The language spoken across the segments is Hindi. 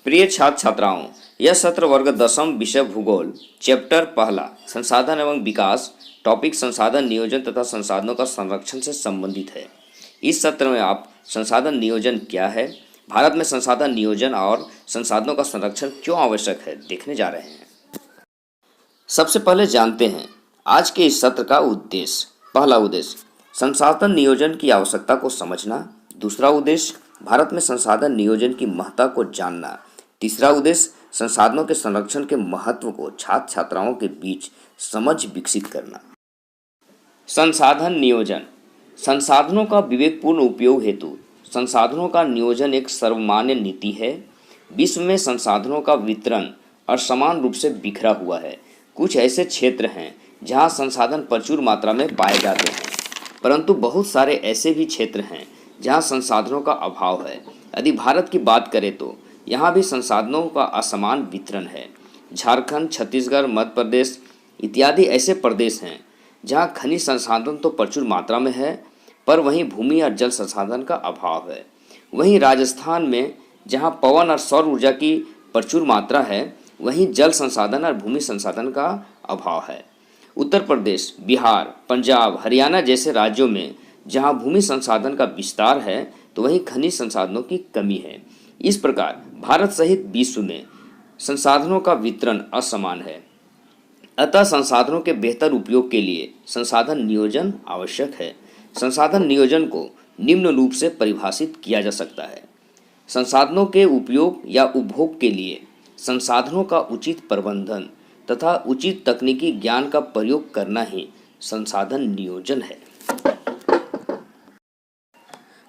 प्रिय छात्र छात्राओं, यह सत्र वर्ग 10वीं विषय भूगोल चैप्टर पहला संसाधन एवं विकास टॉपिक संसाधन नियोजन तथा संसाधनों का संरक्षण से संबंधित है। इस सत्र में आप संसाधन नियोजन क्या है, भारत में संसाधन नियोजन और संसाधनों का संरक्षण क्यों आवश्यक है देखने जा रहे हैं। सबसे पहले जानते हैं आज के इस सत्र का उद्देश्य। पहला उद्देश्य संसाधन नियोजन की आवश्यकता को समझना। दूसरा उद्देश्य भारत में संसाधन नियोजन की महत्ता को जानना। तीसरा उद्देश्य संसाधनों के संरक्षण के महत्व को छात्र छात्राओं के बीच समझ विकसित करना। संसाधन नियोजन संसाधनों का विवेकपूर्ण उपयोग हेतु संसाधनों का नियोजन एक सर्वमान्य नीति है। विश्व में संसाधनों का वितरण असमान रूप से बिखरा हुआ है। कुछ ऐसे क्षेत्र हैं जहां संसाधन प्रचुर मात्रा में पाए जाते हैं, परंतु बहुत सारे ऐसे भी क्षेत्र हैं जहां संसाधनों का अभाव है। यदि भारत की बात करें तो यहाँ भी संसाधनों का असमान वितरण है। झारखंड, छत्तीसगढ़, मध्य प्रदेश इत्यादि ऐसे प्रदेश हैं जहाँ खनिज संसाधन तो प्रचुर मात्रा में है, पर वहीं भूमि और जल संसाधन का अभाव है। वहीं राजस्थान में जहाँ पवन और सौर ऊर्जा की प्रचुर मात्रा है, वहीं जल संसाधन और भूमि संसाधन का अभाव है। उत्तर प्रदेश, बिहार, पंजाब, हरियाणा जैसे राज्यों में जहाँ भूमि संसाधन का विस्तार है, तो वहीं खनिज संसाधनों की कमी है। इस प्रकार भारत सहित विश्व में संसाधनों का वितरण असमान है। अतः संसाधनों के बेहतर उपयोग के लिए संसाधन नियोजन आवश्यक है। संसाधन नियोजन को निम्न रूप से परिभाषित किया जा सकता है। संसाधनों के उपयोग या उपभोग के लिए संसाधनों का उचित प्रबंधन तथा उचित तकनीकी ज्ञान का प्रयोग करना ही संसाधन नियोजन है।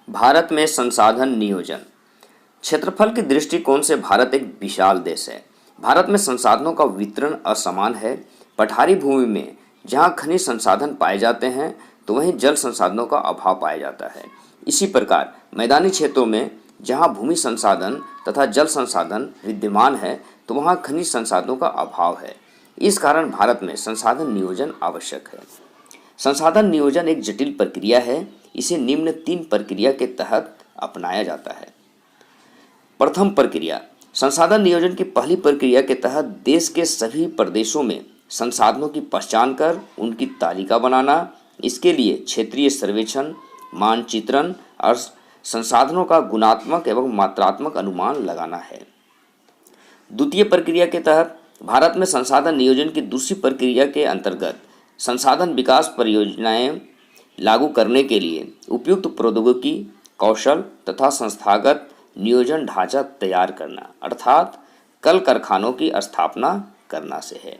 भारत में संसाधन नियोजन क्षेत्रफल के दृष्टिकोण से भारत एक विशाल देश है। भारत में संसाधनों का वितरण असमान है। पठारी भूमि में जहां खनिज संसाधन पाए जाते हैं, तो वहीं जल संसाधनों का अभाव पाया जाता है। इसी प्रकार मैदानी क्षेत्रों में जहां भूमि संसाधन तथा जल संसाधन विद्यमान है, तो वहां खनिज संसाधनों का अभाव है। इस कारण भारत में संसाधन नियोजन आवश्यक है। संसाधन नियोजन एक जटिल प्रक्रिया है। इसे निम्न 3 प्रक्रिया के तहत अपनाया जाता है। प्रथम प्रक्रिया संसाधन नियोजन की पहली प्रक्रिया के तहत देश के सभी प्रदेशों में संसाधनों की पहचान कर उनकी तालिका बनाना। इसके लिए क्षेत्रीय सर्वेक्षण, मानचित्रण और संसाधनों का गुणात्मक एवं मात्रात्मक अनुमान लगाना है। द्वितीय प्रक्रिया के तहत भारत में संसाधन नियोजन की दूसरी प्रक्रिया के अंतर्गत संसाधन विकास परियोजनाएं लागू करने के लिए उपयुक्त प्रौद्योगिकी, कौशल तथा संस्थागत नियोजन ढांचा तैयार करना, अर्थात कल कारखानों की स्थापना करना से है।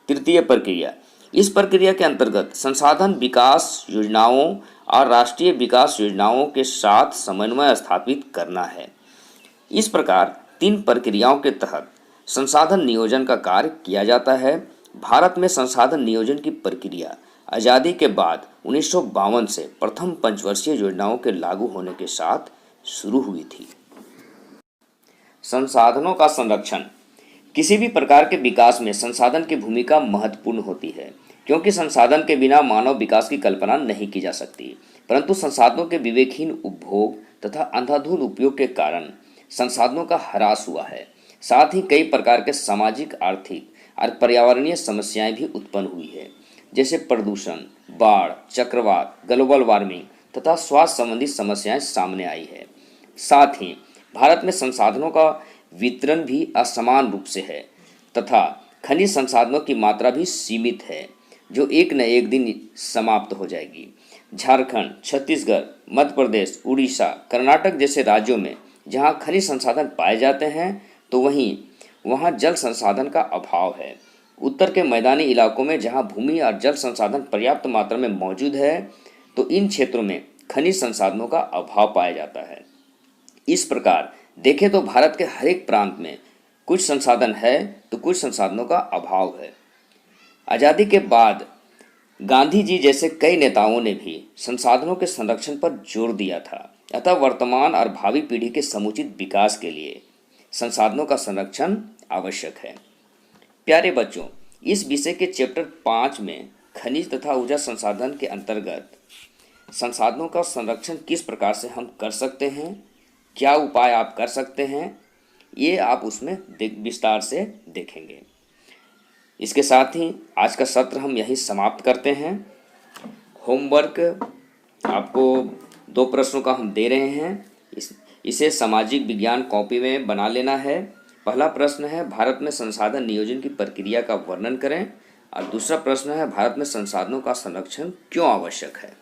तृतीय प्रक्रिया इस प्रक्रिया के अंतर्गत संसाधन विकास योजनाओं और राष्ट्रीय विकास योजनाओं के साथ समन्वय स्थापित करना है। इस प्रकार 3 प्रक्रियाओं के तहत संसाधन नियोजन का कार्य किया जाता है। भारत में संसाधन नियोजन की प्रक्रिया आज़ादी के बाद 1952 से प्रथम पंचवर्षीय योजनाओं के लागू होने के साथ शुरू हुई थी। संसाधनों का संरक्षण किसी भी प्रकार के विकास में संसाधन की भूमिका महत्वपूर्ण होती है, क्योंकि संसाधन के बिना मानव विकास की कल्पना नहीं की जा सकती। परंतु संसाधनों के विवेकहीन उपभोग तथा अंधाधुंध उपयोग के कारण संसाधनों का ह्रास हुआ है। साथ ही कई प्रकार के सामाजिक, आर्थिक और पर्यावरणीय समस्याएं भी उत्पन्न हुई है, जैसे प्रदूषण, बाढ़, चक्रवात, ग्लोबल वार्मिंग तथा स्वास्थ्य संबंधी समस्याएं सामने आई है। साथ ही भारत में संसाधनों का वितरण भी असमान रूप से है तथा खनिज संसाधनों की मात्रा भी सीमित है, जो एक न एक दिन समाप्त हो जाएगी। झारखंड, छत्तीसगढ़, मध्य प्रदेश, उड़ीसा, कर्नाटक जैसे राज्यों में जहां खनिज संसाधन पाए जाते हैं, तो वहां जल संसाधन का अभाव है। उत्तर के मैदानी इलाकों में जहां भूमि और जल संसाधन पर्याप्त मात्रा में मौजूद है, तो इन क्षेत्रों में खनिज संसाधनों का अभाव पाया जाता है। इस प्रकार देखें तो भारत के हर एक प्रांत में कुछ संसाधन है तो कुछ संसाधनों का अभाव है। आज़ादी के बाद गांधी जी जैसे कई नेताओं ने भी संसाधनों के संरक्षण पर जोर दिया था। अतः वर्तमान और भावी पीढ़ी के समुचित विकास के लिए संसाधनों का संरक्षण आवश्यक है। प्यारे बच्चों, इस विषय के चैप्टर 5 में खनिज तथा ऊर्जा संसाधन के अंतर्गत संसाधनों का संरक्षण किस प्रकार से हम कर सकते हैं, क्या उपाय आप कर सकते हैं, ये आप उसमें विस्तार से देखेंगे। इसके साथ ही आज का सत्र हम यहीं समाप्त करते हैं। होमवर्क आपको 2 प्रश्नों का हम दे रहे हैं, इसे सामाजिक विज्ञान कॉपी में बना लेना है। पहला प्रश्न है भारत में संसाधन नियोजन की प्रक्रिया का वर्णन करें और दूसरा प्रश्न है भारत में संसाधनों का संरक्षण क्यों आवश्यक है।